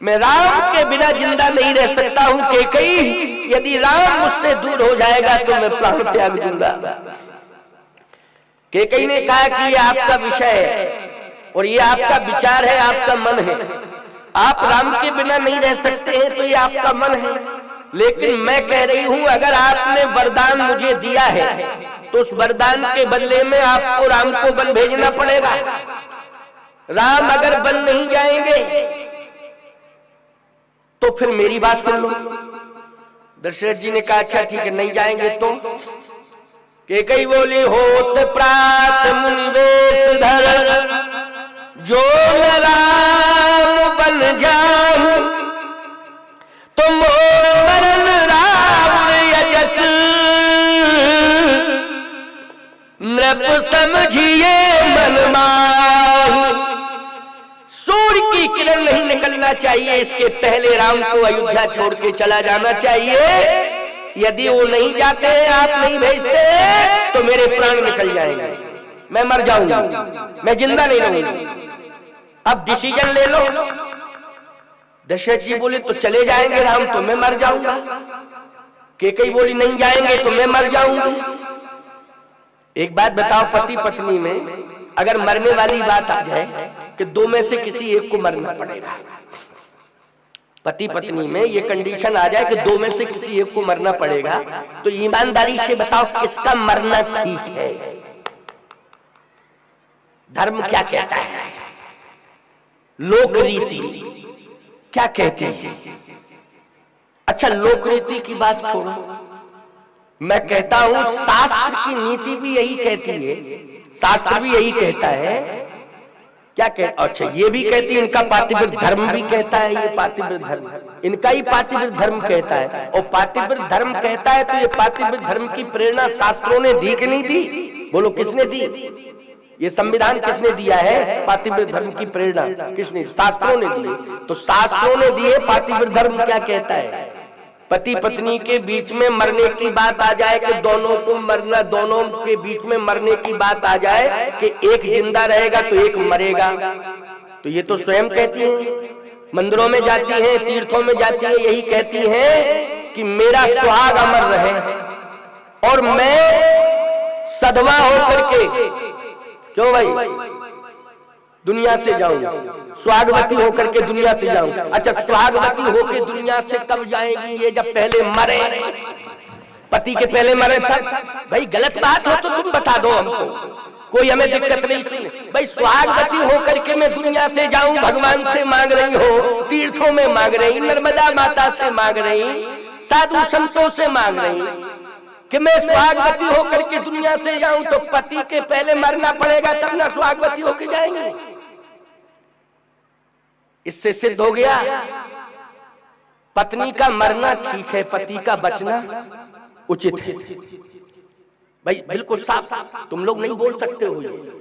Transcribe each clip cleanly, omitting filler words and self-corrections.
मैं राम के बिना जिंदा नहीं रह सकता हूं कैकेयी, यदि राम मुझसे दूर हो जाएगा तो मैं प्राण त्याग दूंगा। कैकेयी ने कहा कि ये आपका विषय है और ये आपका विचार है, आपका मन है, आप राम के बिना नहीं रह सकते हैं तो ये आपका मन है, लेकिन मैं कह रही हूं अगर आपने वरदान मुझे दिया है तो उस वरदान के बदले में आपको राम को वन भेजना पड़ेगा। राम अगर वन नहीं जाएंगे तो फिर मेरी बात सुन लो। दशरथ जी ने कहा अच्छा ठीक है, नहीं जाएंगे तो? कैकेयी बोली होत प्रात मुनिवेश धर, जो न राम बन जाऊं तो मोर मरण राम यजस, नृप समझिए मन माहु। सूर्य की किरण नहीं निकलना चाहिए, इसके पहले राम को अयोध्या छोड़ के चला जाना चाहिए। यदि वो नहीं जाते, आप नहीं भेजते तो मेरे प्राण निकल जाएंगे, मैं मर जाऊंगा, मैं जिंदा नहीं रहूंगा। अब डिसीजन ले लो। दशरथ जी बोले तो चले जाएंगे राम तो मैं मर जाऊंगा। कैकेयी बोली नहीं जाएंगे तो मैं मर जाऊंगा। एक बात बताओ, पति पत्नी में अगर मरने वाली बात आ जाए कि दो में से किसी एक को मरना पड़ेगा, पति पत्नी में ये कंडीशन आ जाए कि दो में से किसी एक को मरना पड़ेगा, तो ईमानदारी से बताओ किसका मरना ठीक है? धर्म क्या कहता है, लोक रीति क्या कहती है? अच्छा लोक रीति की बात छोड़ो, मैं कहता हूं शास्त्र की नीति भी यही कहती है, शास्त्र भी यही कहता है। क्या कहता? अच्छा ये भी कहती है, इनका पातिव्रत धर्म भी कहता है, ये पातिव्रत धर्म इनका ही पातिव्रत धर्म कहता है। और पातिव्रत धर्म कहता है तो ये पातिव्रत धर्म की प्रेरणा शास्त्रों ने दी कि नहीं दी? बोलो किसने दी? ये संविधान किसने दिया है? पातिव्रत धर्म की प्रेरणा किसने? शास्त्रों ने दी। तो शास्त्रों ने दिए, पातिव्रत धर्म क्या कहता है? पति पत्नी के बीच में मरने की बात आ जाए कि दोनों को मरना, दोनों के बीच में मरने की बात आ जाए कि एक जिंदा रहेगा तो एक मरेगा, तो ये तो स्वयं कहती हैं, मंदिरों में जाती हैं, तीर्थों में जाती हैं, यही कहती हैं कि मेरा सुहाग अमर रहे और मैं सधवा होकर के, क्यों भाई, दुनिया से जाऊं, स्वागवती होकर के दुनिया से जाऊं। अच्छा स्वागवती होकर दुनिया से कब जाएगी? ये जब पहले मरे, पति के पहले मरे तब। भाई गलत बात हो तो तुम बता दो हमको, कोई हमें दिक्कत नहीं। सुन भाई, स्वागवती होकर के मैं दुनिया से जाऊं, भगवान से मांग रही हो, तीर्थों में मांग रही, नर्मदा माता से मांग रही, साधु संतों से मांग रही कि मैं स्वागवती होकर के दुनिया से जाऊं, तो पति के पहले मरना पड़ेगा तब ना स्वागवती होकर जाएंगे। इससे सिद्ध हो गया पत्नी का मरना ठीक है, पति का बचना उचित है। भाई बिल्कुल साफ, तुम लोग नहीं बोल सकते हो, ये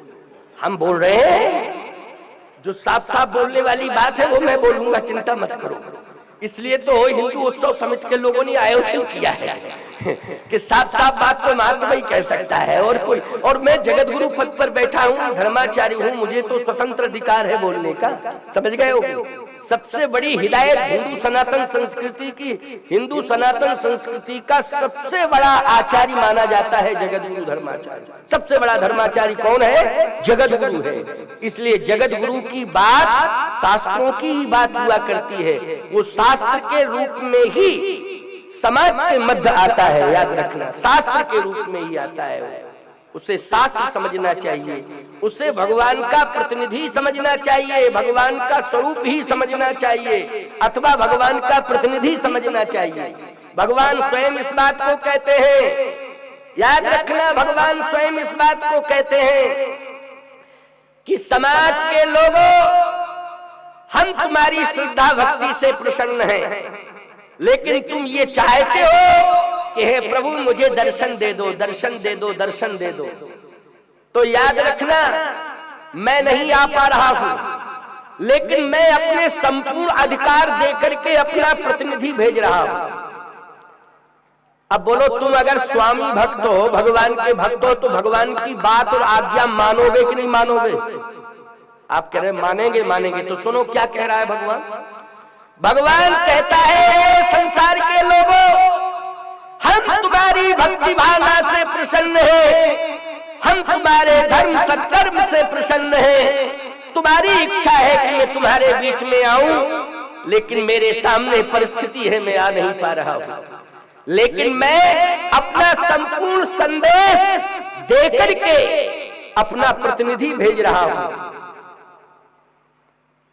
हम बोल रहे हैं। जो साफ साफ बोलने वाली बात है वो मैं बोलूंगा, चिंता मत करो। इसलिए तो हिंदू उत्सव समिति के लोगों ने आयोजन किया है कि साफ साफ बात तो महात्मा ही कह सकता है और कोई। और मैं जगत गुरु पद पर बैठा हूँ, धर्माचार्य हूँ, मुझे तो स्वतंत्र अधिकार है बोलने का, समझ गए हो? सबसे बड़ी हिदायत हिंदू सनातन संस्कृति की, हिंदू सनातन संस्कृति का सबसे बड़ा आचार्य माना जाता है जगत गुरु धर्माचार्य। सबसे बड़ा धर्माचार्य कौन है? जगत गुरु है। इसलिए जगत गुरु की बात शास्त्रों की ही बात हुआ करती है, वो शास्त्र के रूप में ही समाज के मध्य आता है, याद रखना, शास्त्र के रूप में ही आता है। उसे शास्त्र समझना चाहिए, उसे भगवान का प्रतिनिधि समझना चाहिए, भगवान का स्वरूप ही समझना चाहिए, अथवा भगवान का प्रतिनिधि समझना चाहिए। भगवान स्वयं इस बात को कहते हैं, याद रखना, भगवान स्वयं इस बात को कहते हैं कि समाज के लोगों, हम तुम्हारी श्रद्धा भक्ति से प्रसन्न हैं, लेकिन तुम ये चाहते हो कि हे प्रभु मुझे दर्शन दे दो, दर्शन दे दो, दर्शन दे दो। तो याद रखना, मैं नहीं आ पा रहा हूं, लेकिन मैं अपने संपूर्ण अधिकार देकर के अपना प्रतिनिधि भेज रहा हूं। अब बोलो, तुम अगर स्वामी भक्त हो, भगवान के भक्त हो, तो भगवान की बात और आज्ञा मानोगे कि नहीं मानोगे? आप कह रहे मानेंगे, मानेंगे, तो सुनो क्या कह रहा है भगवान। भगवान कहता है संसार के लोगों, हम तुम्हारी भक्ति भावना से प्रसन्न हैं, हम तुम्हारे धर्म सत्कर्म से प्रसन्न हैं, तुम्हारी इच्छा है कि मैं तुम्हारे बीच में आऊं, लेकिन मेरे सामने परिस्थिति है मैं आ नहीं पा रहा हूं, लेकिन मैं अपना संपूर्ण संदेश देकर के अपना प्रतिनिधि भेज रहा हूं।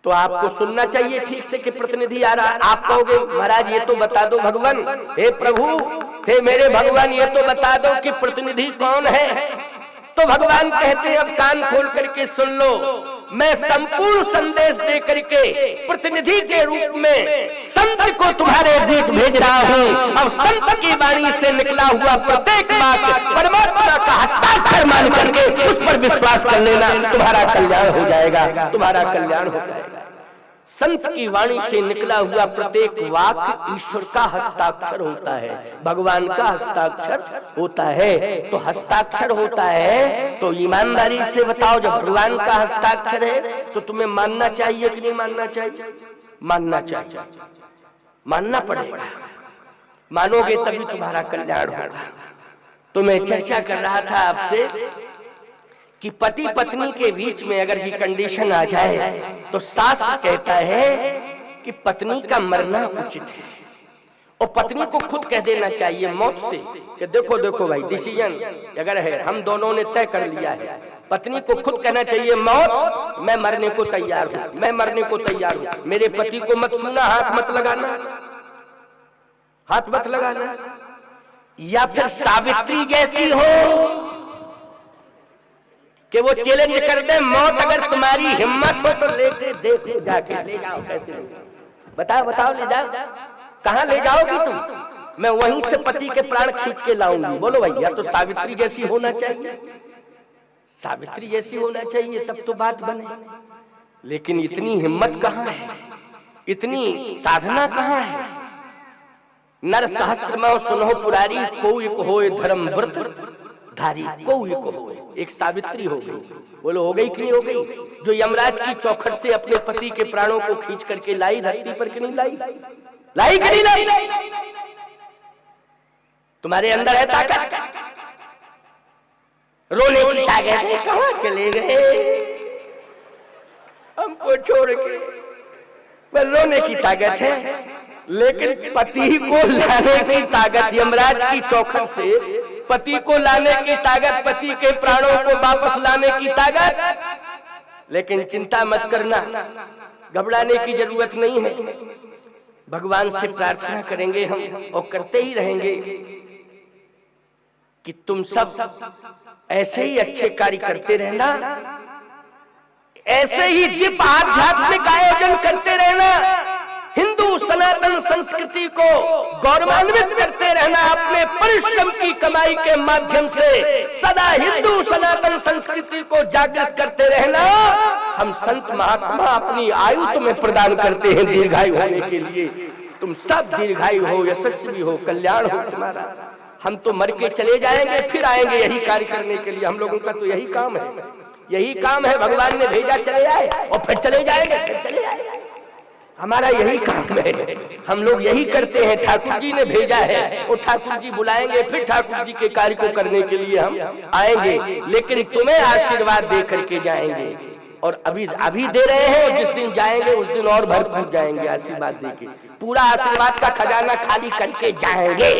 तो आपको सुनना चाहिए ठीक से कि प्रतिनिधि आ रहा। आप कहोगे महाराज ये तो बता दो भगवान, हे प्रभु, हे मेरे भगवान, ये तो बता दो कि प्रतिनिधि कौन है। तो भगवान कहते हैं अब कान खोल करके सुन लो, मैं संपूर्ण संदेश दे करके प्रतिनिधि के रूप में संत को तुम्हारे बीच भेज रहा हूँ। अब संत की वाणी से निकला हुआ प्रत्येक बात परमात्मा का हस्ताक्षर मान करके उस पर विश्वास कर लेना, तुम्हारा कल्याण हो जाएगा, तुम्हारा कल्याण हो जाएगा। संत की वाणी से निकला हुआ प्रत्येक वाक्य ईश्वर का हस्ताक्षर होता है, भगवान का हस्ताक्षर होता है। तो हस्ताक्षर होता है तो ईमानदारी से बताओ, जब भगवान का हस्ताक्षर है तो तुम्हें मानना चाहिए कि नहीं मानना चाहिए? मानना चाहिए, मानना पड़ेगा, मानोगे तभी तुम्हारा कल्याण होगा। तो मैं चर्चा कर रहा था आपसे कि पति पत्नी के बीच में अगर ये कंडीशन आ जाए तो शास्त्र कहता है कि पत्नी का मरना उचित है, और पत्नी को खुद कह देना चाहिए मौत से कि देखो देखो भाई डिसीजन अगर है, हम दोनों ने तय कर लिया है। पत्नी को खुद कहना चाहिए मौत, मैं मरने को तैयार हूं, मैं मरने को तैयार हूं। मेरे पति को मत छूना, हाथ मत लगाना, हाथ मत लगाना। या फिर सावित्री जैसी हो कि वो चैलेंज कर दे, मौत अगर तुम्हारी हिम्मत हो तो लेके देखो, जाके ले जाओ, कैसे बताओ बताओ, ले जाओ, कहां ले जाओगी तुम? मैं वहीं से पति के प्राण खींच के लाऊंगी। बोलो भैया, तो सावित्री जैसी होना चाहिए, सावित्री जैसी होना चाहिए, तब तो बात बने। लेकिन इतनी हिम्मत कहां है, इतनी साधना कहां है? नर सहस्त्रमो सुनो पुरारी, कोई को होए धर्म व्रत धारी, कोई को होए। एक सावित्री हो गई। बोलो हो गई कि नहीं हो गई? जो यमराज की चौखट से अपने पति के प्राणों को खींच करके लाई धरती पर कि नहीं लाई? लाई कि नहीं लाई? तुम्हारे अंदर है ताकत, रोने की ताकत है। कहां चले गए हमको छोड़ के? बस रोने की ताकत है, लेकिन पति को लाने की ताकत, यमराज की चौखट से पति को लाने की ताकत, पति के प्राणों को वापस लाने की ताकत। लेकिन चिंता मत करना, घबराने की जरूरत नहीं है। भगवान से प्रार्थना करेंगे हम, और करते ही रहेंगे कि तुम सब ऐसे ही अच्छे कार्य करते रहना, ऐसे ही दिव्य आध्यात्मिक आयोजन करते रहना, हिंदू सनातन संस्कृति को गौरवान्वित करते रहना, अपने परिश्रम की कमाई के माध्यम से सदा हिंदू सनातन संस्कृति को जागृत करते रहना। हम संत महात्मा अपनी आयु तुम्हें प्रदान करते हैं दीर्घायु होने के लिए। तुम सब दीर्घायु हो, यशस्वी हो, कल्याण हो तुम्हारा। हम तो मर के चले जाएंगे, फिर आएंगे यही कार्य करने के लिए। हम लोगों का तो यही काम है, यही काम है। भगवान ने भेजा, चले आए, और फिर चले जाएंगे, फिर चले आएंगे। हमारा यही काम है, हम लोग यही करते हैं। ठाकुर जी ने भेजा है, वो ठाकुर जी बुलाएंगे, फिर ठाकुर जी के कार्य को करने के लिए हम आएंगे। लेकिन तुम्हें आशीर्वाद दे करके जाएंगे, और अभी दे रहे हैं, और जिस दिन जाएंगे उस दिन और भरपूर जाएंगे आशीर्वाद देके। पूरा आशीर्वाद का खजाना खाली करके जाएंगे।